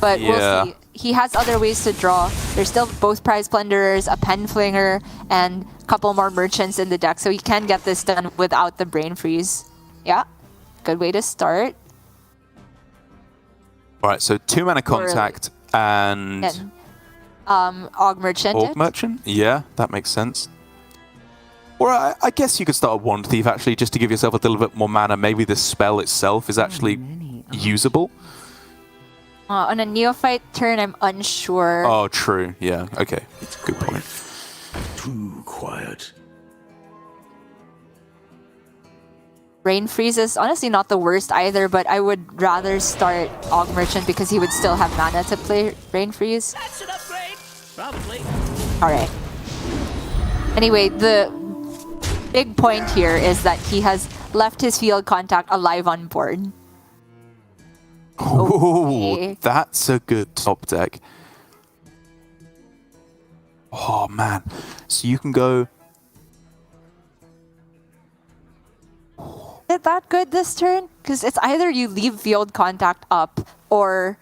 but we'll see. He has other ways to draw. There's still both Prize Plunderers, a Pen Flinger, and a couple more Merchants in the deck, so he can get this done without the Brain Freeze. Yeah, good way to start. Alright, so 2 mana contact and... Og Merchant. Og Merchant? Yeah, that makes sense. Or I guess you could start a Wand Thief, actually, just to give yourself a little bit more mana. Maybe the spell itself is actually usable. On a Neophyte turn, I'm unsure. Oh, true. Yeah, okay. That's a good point. Too quiet. Brain Freeze is honestly not the worst either, but I would rather start Og Merchant because he would still have mana to play Brain Freeze. That's an upgrade. Probably. Alright. Anyway, the big point here is that he has left his field contact alive on board. Oh, that's a good top deck. Oh, man. So you can go... Is it that good this turn? Because it's either you leave field contact up or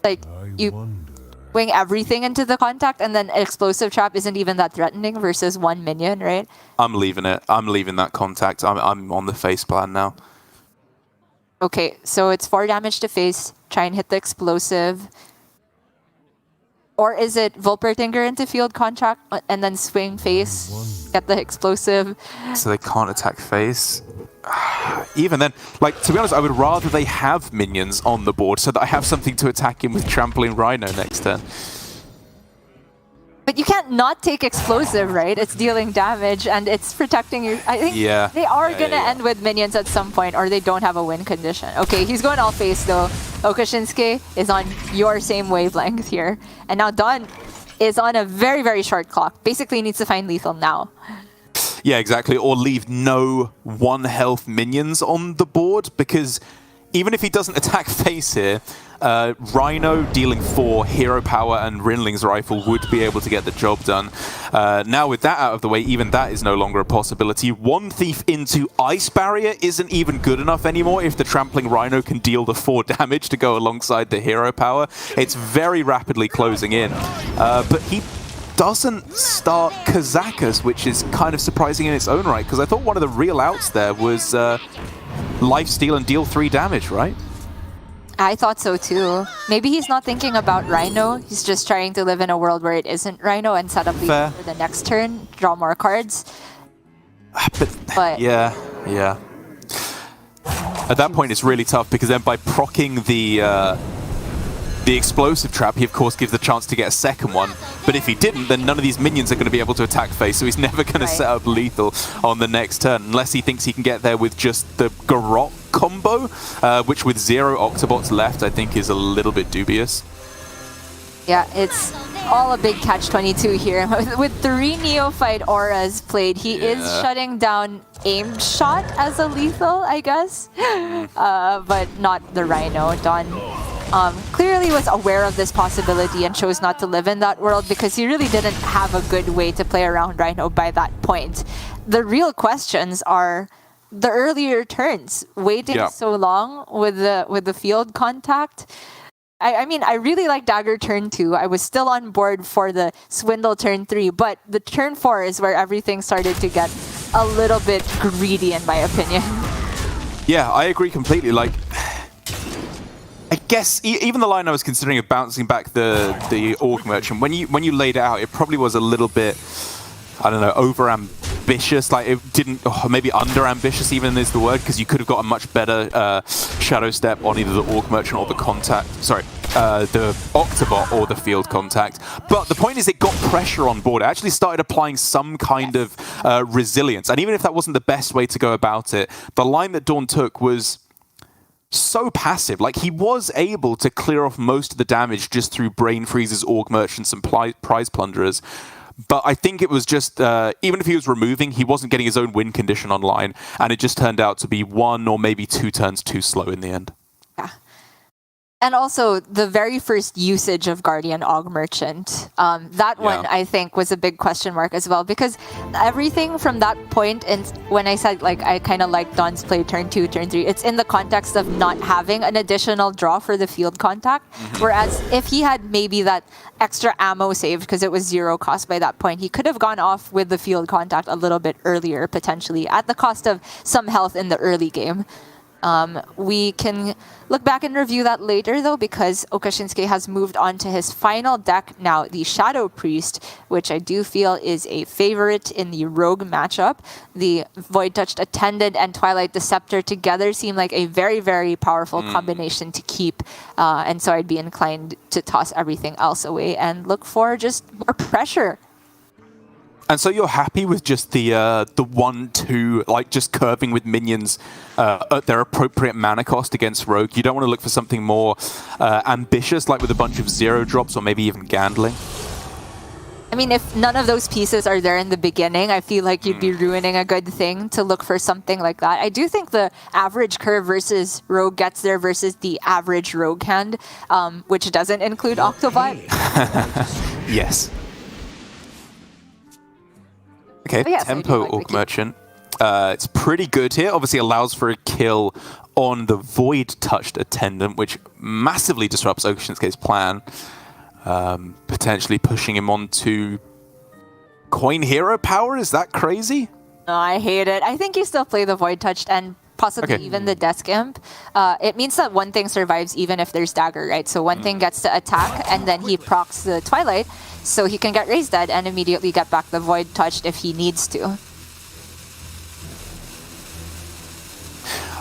like you wing everything into the contact and then explosive trap isn't even that threatening versus one minion, right? I'm leaving it. I'm leaving that contact. I'm on the face plan now. Okay, so it's 4 damage to face. Try and hit the explosive. Or is it Volpertinger into field contact and then swing face, get the explosive? So they can't attack face. Even then, like, to be honest, I would rather they have minions on the board so that I have something to attack him with Trampling Rhino next turn. But you can't not take explosive, right? It's dealing damage and it's protecting you. I think they are going to end with minions at some point or they don't have a win condition. Okay, he's going all face though. Okasinnsuke is on your same wavelength here. And now DawN is on a very, very short clock. Basically needs to find lethal now. Yeah, exactly. Or leave no 1 health minions on the board because even if he doesn't attack face here, Rhino dealing 4, Hero Power and Rinling's Rifle would be able to get the job done. Now with that out of the way, even that is no longer a possibility. Wand Thief into Ice Barrier isn't even good enough anymore if the Trampling Rhino can deal the 4 damage to go alongside the Hero Power. It's very rapidly closing in. But he doesn't start Kazakas, which is kind of surprising in its own right, because I thought one of the real outs there was lifesteal and deal 3 damage, right? I thought so too. Maybe he's not thinking about Rhino. He's just trying to live in a world where it isn't Rhino and set up for the next turn, draw more cards. But yeah. At that point, it's really tough because then by proccing the explosive trap, he of course gives the chance to get a second one. But if he didn't, then none of these minions are going to be able to attack face, so he's never going to set up lethal on the next turn, unless he thinks he can get there with just the Garrote combo, which with 0 Octobots left, I think is a little bit dubious. yeah, it's all a big catch-22 here. With 3 Neophyte auras played, he is shutting down aimed shot as a lethal, I guess. But not the Rhino. DawN clearly was aware of this possibility and chose not to live in that world because he really didn't have a good way to play around Rhino by that point. The real questions are the earlier turns, waiting so long with the field contact. I mean, I really like Dagger turn 2. I was still on board for the Swindle turn 3, but the turn 4 is where everything started to get a little bit greedy, in my opinion. Yeah, I agree completely. Like, I guess even the line I was considering of bouncing back the Orc Merchant, when you laid it out, it probably was a little bit, I don't know, over-ambitious. Like, it didn't, maybe under-ambitious even is the word, because you could have got a much better Shadow Step on either the Orc Merchant or the Contact. Sorry, the Octobot or the Field Contact. But the point is it got pressure on board. It actually started applying some kind of resilience. And even if that wasn't the best way to go about it, the line that DawN took was so passive. Like, he was able to clear off most of the damage just through Brain Freezes, Orc Merchants, and Prize Plunderers. But I think it was just, even if he was removing, he wasn't getting his own win condition online, and it just turned out to be 1 or maybe 2 turns too slow in the end. Yeah. And also, the very first usage of Guardian Aug Merchant, that one, I think, was a big question mark as well, because everything from that point, and when I said, like, I kind of like DawN's play turn 2, turn 3, it's in the context of not having an additional draw for the field contact, whereas if he had maybe that extra ammo saved, because it was 0 cost by that point, he could have gone off with the field contact a little bit earlier, potentially, at the cost of some health in the early game. We can look back and review that later, though, because okasinnsuke has moved on to his final deck now, the Shadow Priest, which I do feel is a favorite in the Rogue matchup. The Void Touched Attendant and Twilight Deceptor together seem like a very, very powerful combination to keep, and so I'd be inclined to toss everything else away and look for just more pressure. And so you're happy with just the 1-2, like just curving with minions at their appropriate mana cost against Rogue? You don't want to look for something more ambitious, like with a bunch of 0 drops or maybe even Gandling? I mean, if none of those pieces are there in the beginning, I feel like you'd be ruining a good thing to look for something like that. I do think the average curve versus Rogue gets there versus the average Rogue hand, which doesn't include Octobot. Yes. Okay, yes, Tempo like Orc Merchant. It's pretty good here. Obviously allows for a kill on the Void Touched Attendant, which massively disrupts okasinnsuke's plan. Potentially pushing him onto Coin Hero power? Is that crazy? No, I hate it. I think you still play the Void Touched and possibly even the Desk Imp. It means that one thing survives even if there's Dagger, right? So one thing gets to attack, and then he procs the Twilight, so he can get Raised Dead and immediately get back the Void Touched if he needs to.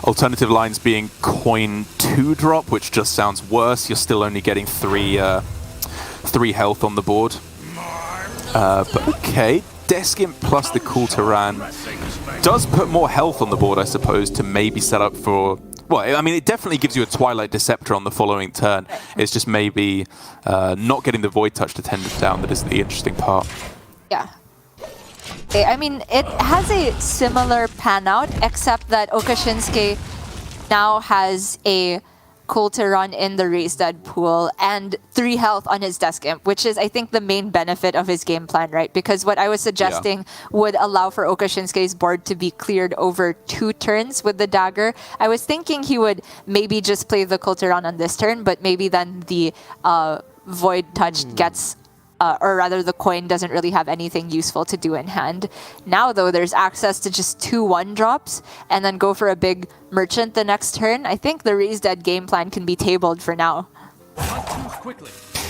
Alternative lines being Coin 2 drop, which just sounds worse. You're still only getting 3 health on the board. But okay, Desk Imp plus the Cool Tyran does put more health on the board, I suppose, to maybe set up for... Well, I mean, it definitely gives you a Twilight Deceptor on the following turn. It's just maybe not getting the Void Touched Attendant down that is the interesting part. Yeah. I mean, it has a similar pan out, except that okasinnsuke now has a Cool Tyran in the Raised Dead pool and 3 health on his Desk Imp, which is, I think, the main benefit of his game plan, right? Because what I was suggesting would allow for okasinnsuke's board to be cleared over 2 turns with the Dagger. I was thinking he would maybe just play the Cool Tyran on this turn, but maybe then the Void Touched gets... or rather, the coin doesn't really have anything useful to do in hand. Now, though, there's access to just 2 1-drops and then go for a big merchant the next turn. I think the Raised Dead game plan can be tabled for now.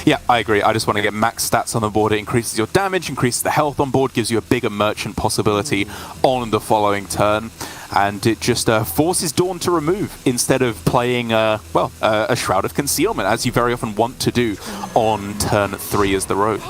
Yeah, I agree. I just want to get max stats on the board. It increases your damage, increases the health on board, gives you a bigger merchant possibility on the following turn. And it just forces DawN to remove instead of playing, a Shroud of Concealment, as you very often want to do on turn 3 as the Rogue.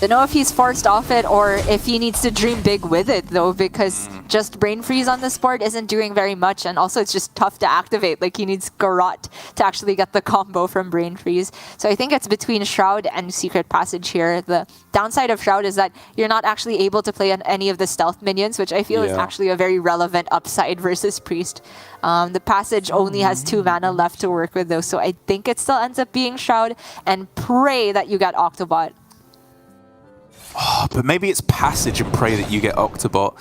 Don't know if he's forced off it or if he needs to dream big with it though, because just Brain Freeze on this board isn't doing very much, and also it's just tough to activate. Like he needs Garrot to actually get the combo from Brain Freeze. So I think it's between Shroud and Secret Passage here. The downside of Shroud is that you're not actually able to play on any of the stealth minions, which I feel is actually a very relevant upside versus Priest. The Passage only has 2 mana left to work with though, so I think it still ends up being Shroud, and pray that you get Octobot. Oh, but maybe it's Passage and pray that you get Octobot,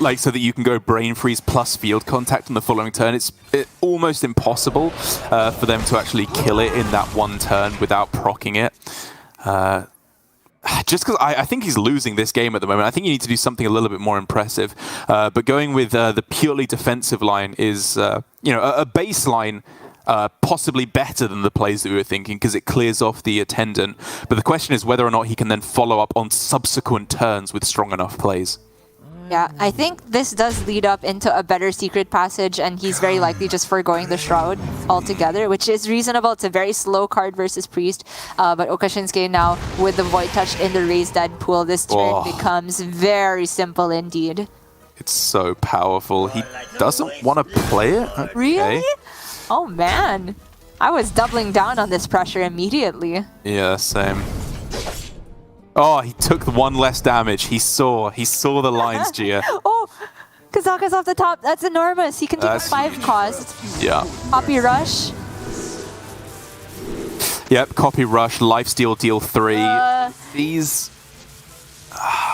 like so that you can go Brain Freeze plus Field Contact on the following turn. It's almost impossible for them to actually kill it in that one turn without proccing it. Just because I think he's losing this game at the moment. I think you need to do something a little bit more impressive. But going with the purely defensive line is, a baseline possibly better than the plays that we were thinking, because it clears off the attendant. But the question is whether or not he can then follow up on subsequent turns with strong enough plays. Yeah, I think this does lead up into a better Secret Passage, and he's very likely just foregoing the Shroud altogether, which is reasonable. It's a very slow card versus Priest, but okasinnsuke now with the Void Touch in the Raised Dead pool, this turn becomes very simple indeed. It's so powerful. He doesn't want to play it? Okay. Really? Oh man, I was doubling down on this pressure immediately. Yeah, same. Oh, he took the 1 less damage. He saw the lines, Gia. Oh, Kazaka's off the top. That's enormous. He can take 5 huge. cost. Yeah. Copy Rush. Yep, Copy Rush, Lifesteal deal 3. These...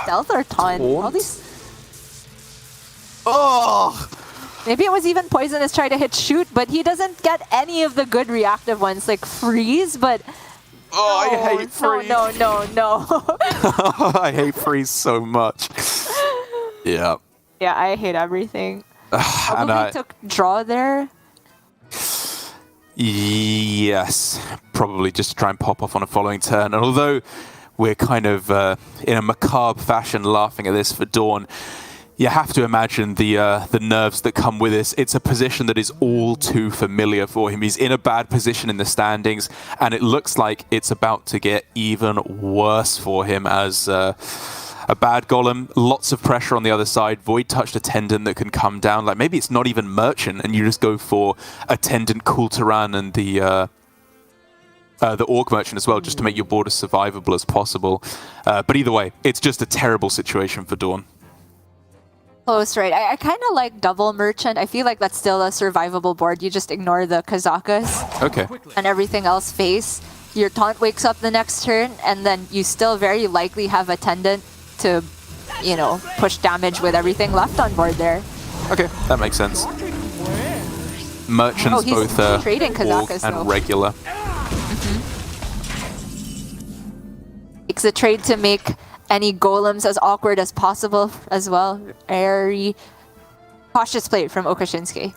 Stealth or Taunt? Taunt? All these... Oh! Maybe it was even Poisonous try to hit Shoot, but he doesn't get any of the good reactive ones, like Freeze, but... Oh, I hate Freeze. No. I hate Freeze so much. Yeah. Yeah, I hate everything. And Probably took draw there. Yes, probably just to try and pop off on a following turn. And although we're kind of in a macabre fashion laughing at this for DawN, you have to imagine the nerves that come with this. It's a position that is all too familiar for him. He's in a bad position in the standings, and it looks like it's about to get even worse for him as a bad Golem, lots of pressure on the other side, Void Touched Attendant that can come down. Like maybe it's not even Merchant, and you just go for Attendant, Kultaran, and the Orc Merchant as well, just to make your board as survivable as possible. But either way, it's just a terrible situation for DawN. Close, right? I kind of like double Merchant. I feel like that's still a survivable board. You just ignore the Kazakas. Okay. And everything else face. Your Taunt wakes up the next turn, and then you still very likely have Attendant to, push damage with everything left on board there. Okay, that makes sense. Merchants both trading Kazakas, and though. regular. Makes a trade to make any golems as awkward as possible as well. Very cautious play from okasinnsuke.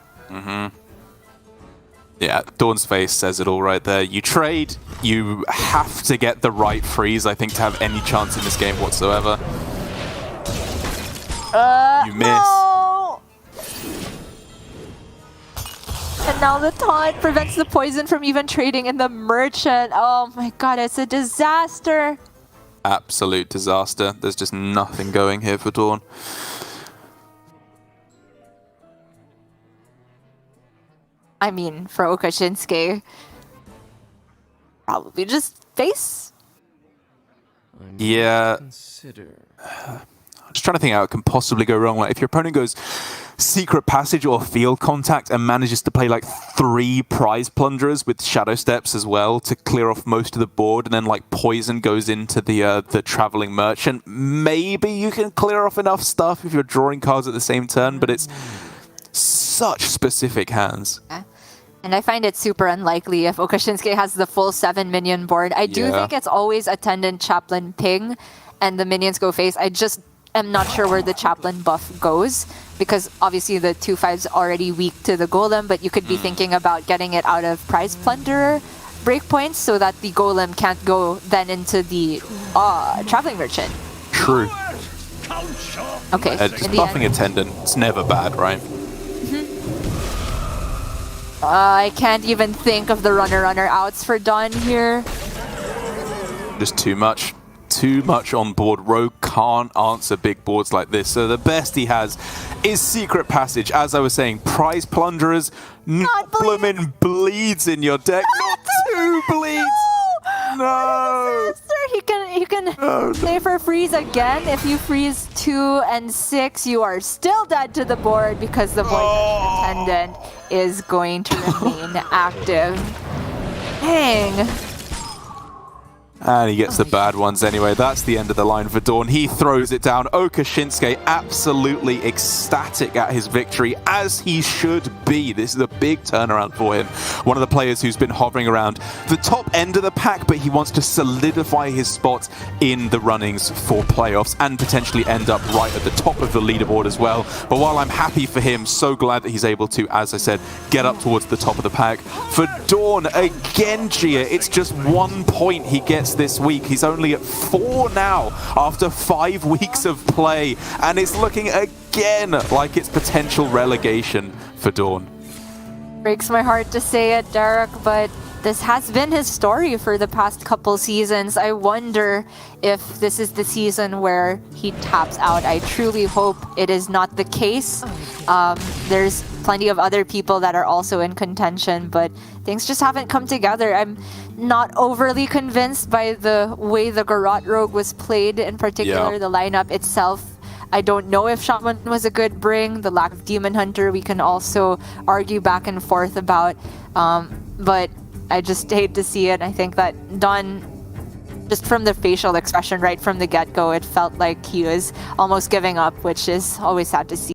Yeah, DawN's face says it all right there. You trade, you have to get the right freeze, I think, to have any chance in this game whatsoever. You miss. No! And now the taunt prevents the poison from even trading in the Merchant. Oh my god, it's a disaster. Absolute disaster. There's just nothing going here for DawN. I mean, for okasinnsuke, probably just face. Yeah. I'm just trying to think how it can possibly go wrong. Like if your opponent goes Secret Passage or Field Contact and manages to play like 3 Prize Plunderers with Shadow Steps as well to clear off most of the board, and then like Poison goes into the Traveling Merchant, maybe you can clear off enough stuff if you're drawing cards at the same turn, but it's such specific hands. Yeah. And I find it super unlikely if okasinnsuke has the full 7 minion board. I do think it's always Attendant, Chaplain, Ping, and the minions go face. I just am not sure where the Chaplain buff goes, because obviously the 2/5's already weak to the Golem, but you could be thinking about getting it out of Prize Plunderer breakpoints so that the Golem can't go then into the Traveling Merchant. True. Okay. Just buffing Attendant, it's never bad, right? I can't even think of the runner outs for DawN here. Just too much. too much on board. Rogue can't answer big boards like this, so the best he has is Secret Passage. As I was saying, Prize Plunderers, not bloomin' bleeds in your deck. Not 2 bleeds! No! He can play for freeze again. If you freeze 2 and 6, you are still dead to the board because the Void Attendant is going to remain active. Dang. And he gets the bad ones anyway. That's the end of the line for DawN. He throws it down. okasinnsuke absolutely ecstatic at his victory, as he should be. This is a big turnaround for him. One of the players who's been hovering around the top end of the pack, but he wants to solidify his spot in the runnings for playoffs and potentially end up right at the top of the leaderboard as well. But while I'm happy for him, so glad that he's able to, as I said, get up towards the top of the pack. For DawN, again, Gia, it's just 1 point he gets this week. He's only at 4 now after 5 weeks of play, and it's looking again like it's potential relegation for DawN. Breaks my heart to say it, Derek, but this has been his story for the past couple seasons. I wonder if this is the season where he taps out. I truly hope it is not the case. There's plenty of other people that are also in contention, but things just haven't come together. I'm not overly convinced by the way the Garrote Rogue was played, in particular the lineup itself. I don't know if Shaman was a good bring. The lack of Demon Hunter we can also argue back and forth about, but I just hate to see it. I think that DawN, just from the facial expression right from the get-go, it felt like he was almost giving up, which is always sad to see.